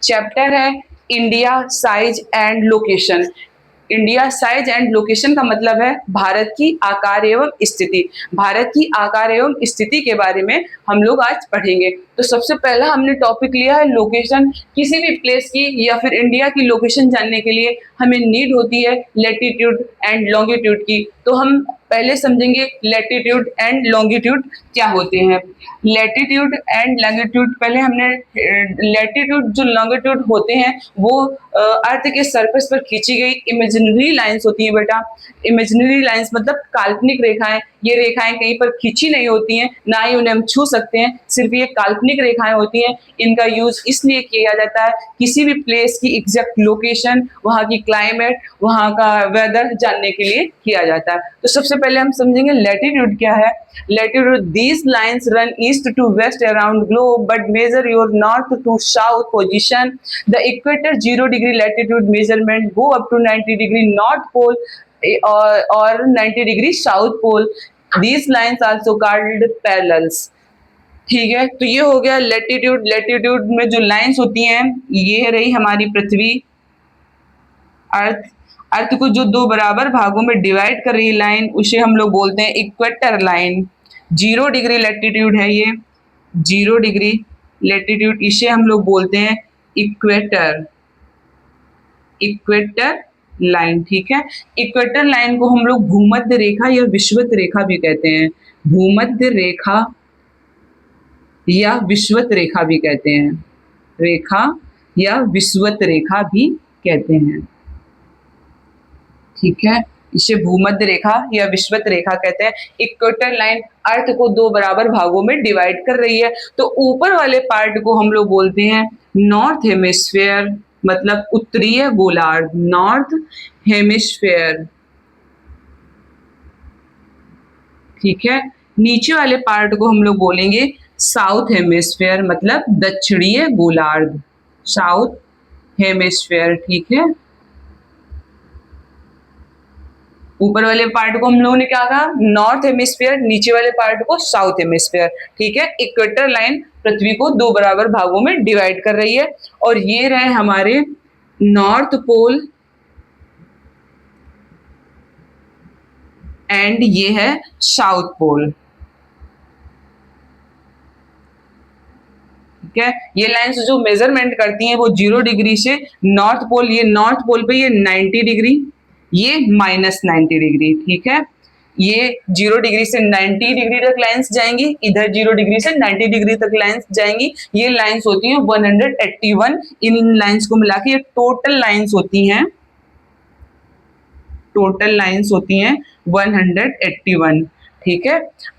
Chapter है India size and location. India size and location का मतलब है भारत की आकार एवं स्थिति। भारत की आकार एवं स्थिति के बारे में हम लोग आज पढ़ेंगे। तो सबसे पहला हमने टॉपिक लिया है लोकेशन। किसी भी प्लेस की या फिर इंडिया की लोकेशन जानने के लिए हमें नीड होती है लैटिट्यूड एंड लॉन्गिट्यूड की। तो हम पहले समझेंगे लैटिट्यूड एंड लॉन्गिट्यूड क्या होते हैं। लैटिट्यूड एंड लॉन्गिट्यूड, पहले हमने लैटिट्यूड जो लॉन्गिट्यूड होते हैं वो अर्थ के सरफेस पर खींची गई इमेजिनरी लाइंस होती हैं बेटा। इमेजिनरी लाइंस मतलब काल्पनिक रेखाएं। ये रेखाएं कहीं पर खींची नहीं होती हैं, ना ही उन्हें हम छू सकते हैं, सिर्फ ये काल्पनिक रेखाएं होती हैं। इनका यूज इसलिए किया जाता है किसी भी प्लेस की एग्जैक्ट लोकेशन, वहाँ की क्लाइमेट, वहाँ का वेदर जानने के लिए किया जाता है। तो सबसे पहले हम समझेंगे लैटिट्यूड क्या है। Latitude, these lines run east to west around globe but measure your north to south position. The equator 0 degree latitude measurement go up to 90 degree north pole or 90 degree south pole. These lines also called parallels. ठीक है, तो ये हो गया latitude. Latitude में जो lines होती हैं ये रही हमारी पृथ्वी, अर्थ। अर्थ को जो दो बराबर भागों में डिवाइड कर रही लाइन उसे हम लोग बोलते हैं इक्वेटर लाइन। 0 डिग्री लैटिट्यूड है ये, 0 डिग्री लैटिट्यूड, इसे हम लोग बोलते हैं इक्वेटर, इक्वेटर लाइन। ठीक है, इक्वेटर लाइन को हम लोग भूमध्य रेखा या विषुवत रेखा भी कहते हैं। भूमध्य रेखा या विषुवत रेखा भी कहते हैं, रेखा या विषुवत रेखा भी कहते हैं। ठीक है, इसे भूमध्य रेखा या विषुवत रेखा कहते हैं। इक्वेटर लाइन अर्थ को दो बराबर भागों में डिवाइड कर रही है। तो ऊपर वाले पार्ट को हम लोग बोलते हैं नॉर्थ हेमिस्फीयर, मतलब उत्तरीय गोलार्ध, नॉर्थ हेमिस्फीयर। ठीक है, नीचे वाले पार्ट को हम लोग बोलेंगे साउथ हेमिस्फीयर, मतलब दक्षिणीय गोलार्ध, साउथ हेमिस्फीयर। ठीक है, ऊपर वाले पार्ट को हम लोगों ने क्या कहा, नॉर्थ हेमिस्फीयर, नीचे वाले पार्ट को साउथ हेमिस्फीयर। ठीक है, इक्वेटर लाइन पृथ्वी को दो बराबर भागों में डिवाइड कर रही है। और ये रहे हमारे नॉर्थ पोल एंड ये है साउथ पोल। ठीक है, ये लाइंस जो मेजरमेंट करती हैं वो 0 डिग्री से नॉर्थ पोल, ये नॉर्थ पोल पे ये 90 डिग्री, ये -90 डिग्री। ठीक है, ये 0 डिग्री से 90 डिग्री तक लाइंस जाएंगी, इधर 0 डिग्री से 90 डिग्री तक लाइंस जाएंगी। ये लाइंस होती हैं 181। इन लाइंस को मिला के ये टोटल लाइंस होती हैं, टोटल लाइंस होती हैं 181। ठीक है,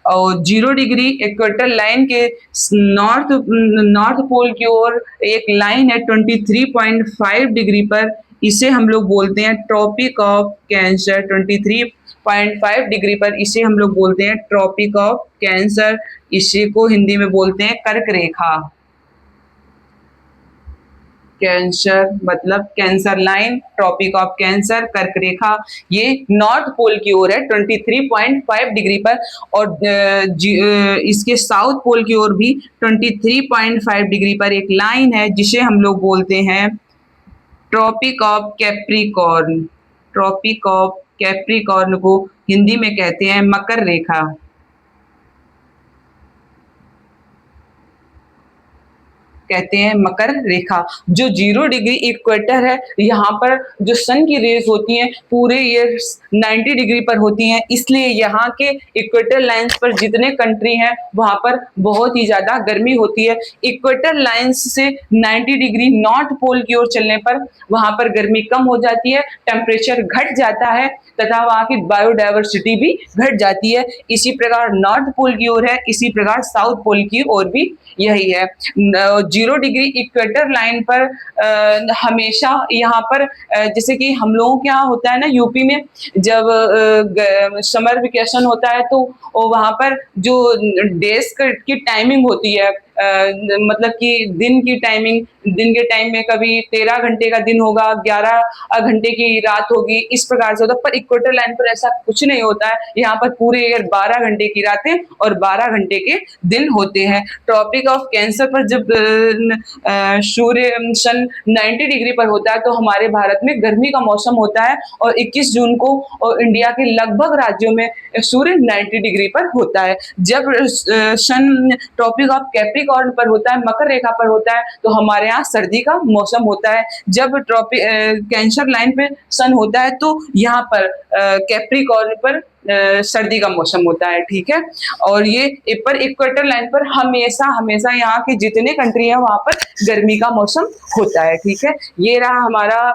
और 0 डिग्री इक्वेटर लाइन के नॉर्थ पोल की ओर एक लाइन है 23.5 डिग्री पर, इसे हम लोग बोलते हैं ट्रॉपिक ऑफ कैंसर। 23.5 डिग्री पर इसे हम लोग बोलते हैं ट्रॉपिक ऑफ कैंसर। इसे को हिंदी में बोलते हैं कर्क रेखा। कैंसर मतलब cancer line, tropic of cancer, कर्क रेखा, ये नॉर्थ पोल की ओर है 23.5 डिग्री पर। और इसके साउथ पोल की ओर भी 23.5 डिग्री पर एक लाइन है जिसे हम लोग बोलते हैं tropic of Capricorn. Tropic of Capricorn को हिंदी में कहते हैं मकर रेखा। कहते हैं मकर रेखा। जो 0 डिग्री इक्वेटर है, यहाँ पर जो सन की रेज होती हैं पूरे ये 90 डिग्री पर होती हैं, इसलिए यहाँ के इक्वेटर लाइंस पर जितने कंट्री हैं वहाँ पर बहुत ही ज्यादा गर्मी होती है। इक्वेटर लाइंस से 90 डिग्री नॉर्थ पोल की ओर चलने पर वहाँ पर गर्मी कम हो जाती है, टेम्परेचर घट जाता है तथा वहाँ की बायोडाइवर्सिटी भी घट जाती है। इसी प्रकार नॉर्थ पोल की ओर है, इसी प्रकार साउथ पोल की ओर भी यही है। 0 डिग्री इक्वेटर लाइन पर हमेशा यहाँ पर जैसे कि हम लोगों के यहाँ होता है ना यूपी में, जब समर वेकेशन होता है तो वहाँ पर जो डेज की टाइमिंग होती है मतलब कि दिन की टाइमिंग, दिन के टाइम में कभी 13 घंटे का दिन होगा, 11 घंटे की रात होगी, इस प्रकार से होता है। पर इक्वेटर लाइन पर ऐसा कुछ नहीं होता है, यहाँ पर पूरे 12 घंटे की रातें और 12 घंटे के दिन होते हैं। ट्रॉपिक ऑफ कैंसर पर जब सूर्य सन 90 डिग्री पर होता है तो हमारे भारत में गर्मी का मौसम होता है, और 21 जून को इंडिया के लगभग राज्यों में सूर्य 90 डिग्री पर होता है। जब सन ट्रॉपिक ऑफ कैप्रिकॉर्न पर होता है, मकर रेखा पर होता है, तो हमारे यहाँ सर्दी का मौसम होता है। जब ट्रॉपिक कैंसर लाइन पे सन होता है तो यहाँ पर कैप्रिकॉर्न पर सर्दी का मौसम होता है, ठीक है। और ये पर इक्वेटर लाइन पर हमेशा हमेशा यहाँ के जितने कंट्री है वहां पर गर्मी का मौसम होता है, ठीक है। ये रहा हमारा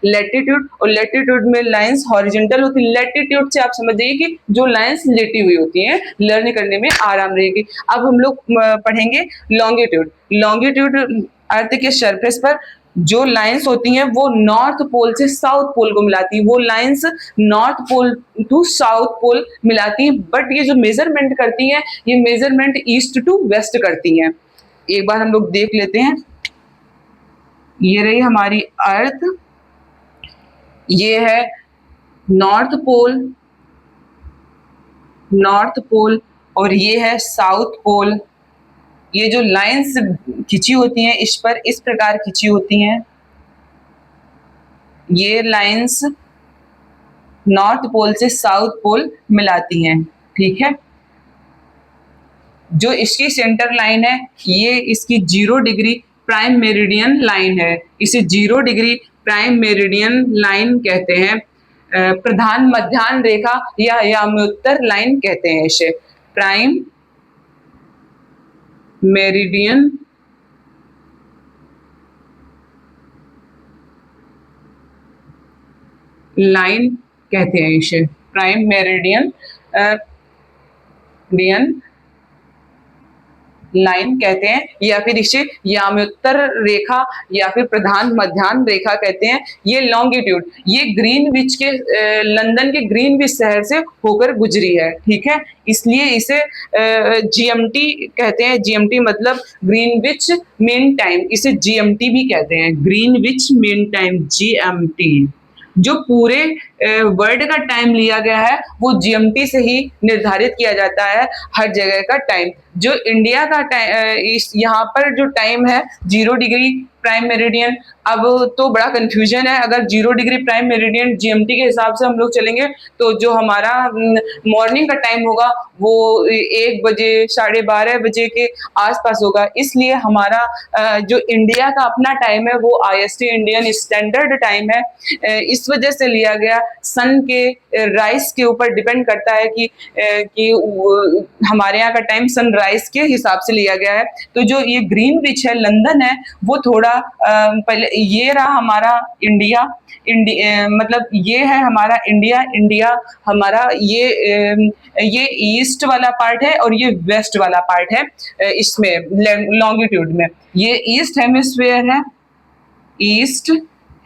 लैटिट्यूड, और लैटिट्यूड में लाइंस हॉरिजॉन्टल होती है। लैटिट्यूड से आप समझ जाइए कि जो लाइंस लेटी हुई होती हैं, लर्न करने में आराम रहेगी। अब हम लोग पढ़ेंगे लॉन्गिट्यूड। लॉन्गिट्यूड अर्थ के सरफेस पर जो लाइंस होती हैं वो नॉर्थ पोल से साउथ पोल को मिलाती है। वो lines north pole to south pole मिलाती हैं, बट ये जो मेजरमेंट करती हैं, ये मेजरमेंट ईस्ट टू वेस्ट करती हैं। एक बार हम लोग देख लेते हैं। ये रही हमारी अर्थ, ये है नॉर्थ पोल, नॉर्थ पोल, और ये है साउथ पोल। ये जो लाइंस खिंची होती हैं इस पर इस प्रकार खिंची होती हैं। ये लाइंस नॉर्थ पोल से साउथ पोल मिलाती हैं, ठीक है। जो इसकी सेंटर लाइन है ये इसकी 0 डिग्री प्राइम मेरिडियन लाइन है। इसे 0 डिग्री प्राइम मेरिडियन लाइन कहते हैं। प्रधान मध्याह्न रेखा या याम्योत्तर लाइन कहते हैं इसे। प्राइम मेरिडियन लाइन कहते हैं इसे। प्राइम मेरिडियन लाइन कहते हैं, या फिर इसे याम्योत्तर रेखा या फिर प्रधान मध्याह्न रेखा कहते हैं। ये लॉन्गिट्यूड ये ग्रीनविच के लंदन के ग्रीनविच शहर से होकर गुजरी है, ठीक है। इसलिए इसे जीएमटी कहते हैं। जीएमटी मतलब ग्रीनविच मीन टाइम, इसे जीएमटी भी कहते हैं। Greenwich mean time, GMT. जो पूरे वर्ल्ड का टाइम लिया गया है वो जीएमटी से ही निर्धारित किया जाता है, हर जगह का टाइम। जो इंडिया का टाइम इस यहाँ पर जो टाइम है 0 डिग्री प्राइम मेरिडियन। अब तो बड़ा कंफ्यूजन है, अगर 0 डिग्री प्राइम मेरिडियन जीएमटी के हिसाब से हम लोग चलेंगे तो जो हमारा मॉर्निंग का टाइम होगा वो 1 बजे 12:30 बजे के आसपास होगा। इसलिए हमारा जो इंडिया का अपना टाइम है वो आईएसटी इंडियन स्टैंडर्ड टाइम है। इस वजह से लिया गया, सन के राइज के ऊपर डिपेंड करता है कि हमारे यहाँ का टाइम सनराइज के हिसाब से लिया गया है। तो जो ये ग्रीनविच है लंदन है वो थोड़ा पहले, ये रहा हमारा इंडिया। मतलब ये है हमारा इंडिया। इंडिया हमारा ये ईस्ट वाला पार्ट है और ये वेस्ट वाला पार्ट है। इसमें लॉन्गिट्यूड में ये ईस्ट हेमिस्फीयर है, ईस्ट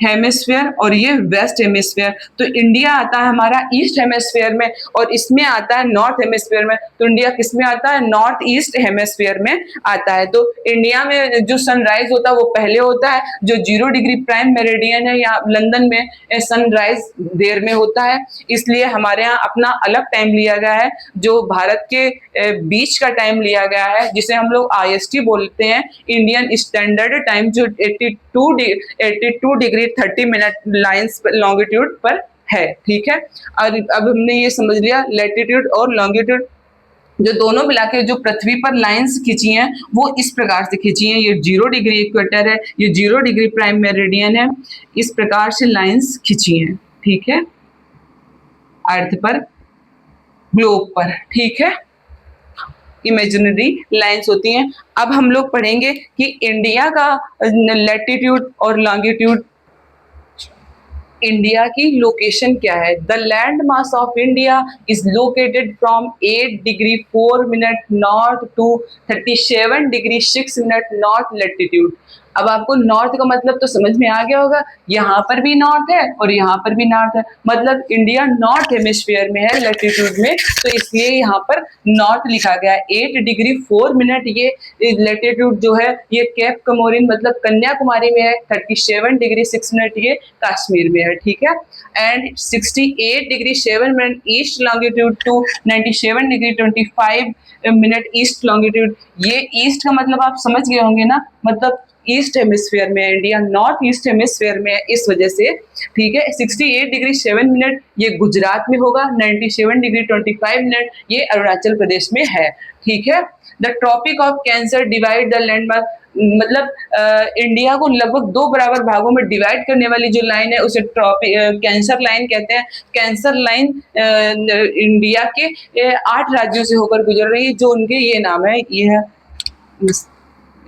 हेमिस्फीयर, और ये वेस्ट हेमिस्फीयर। तो इंडिया आता है हमारा ईस्ट हेमिस्फीयर में और इसमें आता है नॉर्थ हेमिस्फीयर में। तो इंडिया किस में आता है? नॉर्थ ईस्ट हेमिस्फीयर में आता है। तो इंडिया में जो सनराइज होता है वो पहले होता है। जो 0 डिग्री प्राइम मेरिडियन है या लंदन में सनराइज देर में होता है। इसलिए हमारे यहाँ अपना अलग टाइम लिया गया है, जो भारत के बीच का टाइम लिया गया है, जिसे हम लोग आईएसटी बोलते हैं, इंडियन स्टैंडर्ड टाइम, जो 82 डिग्री 30 मिनट लाइंस लॉन्गिट्यूड पर है, ठीक है। और अब हमने ये समझ लिया लैटिट्यूड और लॉन्गिट्यूड जो दोनों मिला के जो पृथ्वी पर लाइंस खींची हैं वो इस प्रकार से खींची हैं। ये 0 डिग्री इक्वेटर है, ये 0 डिग्री प्राइम मेरिडियन है। इस प्रकार से लाइंस खींची हैं, ठीक है, अर्थ पर, ग्लोब पर, ठीक है। इमेजिनरी लाइंस होती हैं। अब हम लोग पढ़ेंगे कि इंडिया का लैटिट्यूड और लॉन्गिट्यूड, इंडिया की लोकेशन क्या है। The land mass of India is located from 8 degree 4 minute north to 37 degree 6 minute north latitude. अब आपको नॉर्थ का मतलब तो समझ में आ गया होगा, यहाँ पर भी नॉर्थ है और यहाँ पर भी नॉर्थ है, मतलब इंडिया नॉर्थ हेमिस्फीयर में है लैटिट्यूड में, तो इसलिए यहाँ पर नॉर्थ लिखा गया है। 8 डिग्री 4 मिनट ये लैटिट्यूड जो है ये केप कमोरिन मतलब कन्याकुमारी में है, 37 डिग्री 6 मिनट ये कश्मीर में है, ठीक है। And 68 degree 7 minute east longitude to 97 degree 25 minute east longitude, ये ईस्ट का मतलब आप समझ गए होंगे ना, मतलब ईस्ट हेमिस्फीयर में है, इंडिया नॉर्थ ईस्ट हेमिस्फीयर में है इस वजह से, ठीक है। 68 डिग्री 7 मिनट ये गुजरात में होगा, 97 डिग्री 25 मिनट ये अरुणाचल प्रदेश में है, ठीक है। The tropic of cancer divide the landmark, मतलब इंडिया को लगभग 2 बराबर भागों में डिवाइड करने वाली जो लाइन है उसे कैंसर लाइन कहते हैं। कैंसर लाइन इंडिया के 8 राज्यों से होकर गुजर रही है, जो उनके ये नाम है,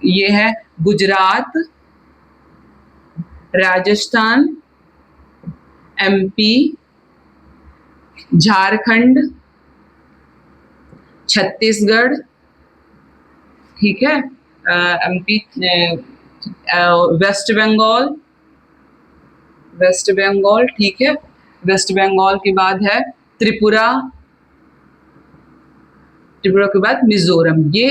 ये है गुजरात, राजस्थान, एमपी, झारखंड, छत्तीसगढ़, ठीक है, एमपी, वेस्ट बंगाल, ठीक है, वेस्ट बंगाल के बाद है त्रिपुरा, त्रिपुरा के बाद मिजोरम, ये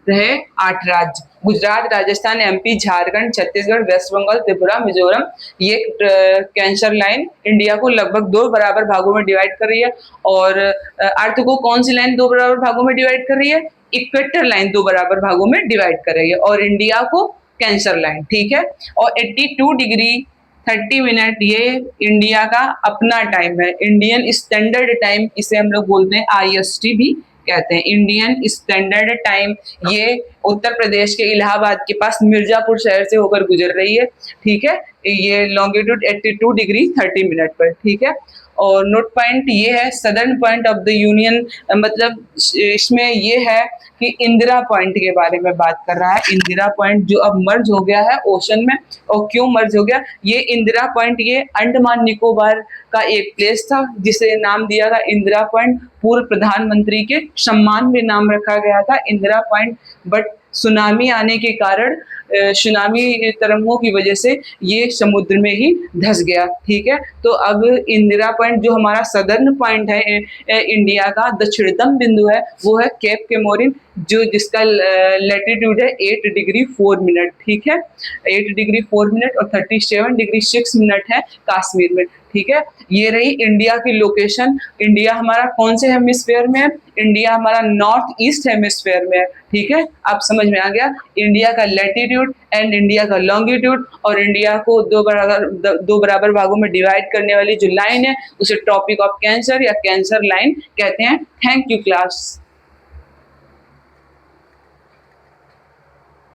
रहे 8 राज्य, गुजरात, राजस्थान, एमपी, झारखंड, छत्तीसगढ़, वेस्ट बंगाल, त्रिपुरा, मिजोरम। ये कैंसर लाइन इंडिया को लगभग 2 बराबर भागों में डिवाइड कर रही है। और अर्थ को कौन सी लाइन 2 बराबर भागों में डिवाइड कर रही है? इक्वेटर लाइन 2 बराबर भागों में डिवाइड कर रही है, और इंडिया को कैंसर लाइन, ठीक है। और 82 डिग्री 30 मिनट ये इंडिया का अपना टाइम है, इंडियन स्टैंडर्ड टाइम इसे हम लोग बोलते हैं, IST भी कहते हैं, इंडियन स्टैंडर्ड टाइम। ये उत्तर प्रदेश के इलाहाबाद के पास मिर्जापुर शहर से होकर गुजर रही है, ठीक है। ये लॉन्गिट्यूड 82 डिग्री 30 मिनट पर, ठीक है। और नोट पॉइंट ये है southern point of the union, मतलब इसमें ये है कि इंदिरा पॉइंट के बारे में बात कर रहा है। इंदिरा पॉइंट जो अब मर्ज हो गया है ओशन में, और क्यों मर्ज हो गया? ये इंदिरा पॉइंट ये अंडमान निकोबार का एक प्लेस था जिसे नाम दिया था इंदिरा पॉइंट, पूर्व प्रधानमंत्री के सम्मान में नाम रखा गया था इंदिरा पॉइंट, बट सुनामी आने के कारण, सुनामी तरंगों की वजह से ये समुद्र में ही धंस गया, ठीक है। तो अब इंदिरा पॉइंट जो हमारा सदर्न पॉइंट है इंडिया का दक्षिणतम बिंदु है, वो है केप केमोरिन, जो जिसका लैटिट्यूड है 8 डिग्री 4 मिनट, ठीक है। 8 डिग्री 4 मिनट और 37 डिग्री 6 मिनट है कश्मीर में, ठीक है। ये रही इंडिया की लोकेशन। इंडिया हमारा कौन से हेमिस्फेयर में है? इंडिया हमारा नॉर्थ ईस्ट हेमिस्फेयर में है, ठीक है। आप समझ में आ गया इंडिया का लैटिट्यूड एंड इंडिया का लॉन्गिट्यूड, और इंडिया को 2 बराबर भागों में डिवाइड करने वाली जो लाइन है उसे ट्रॉपिक ऑफ कैंसर या कैंसर लाइन कहते हैं। Thank you class.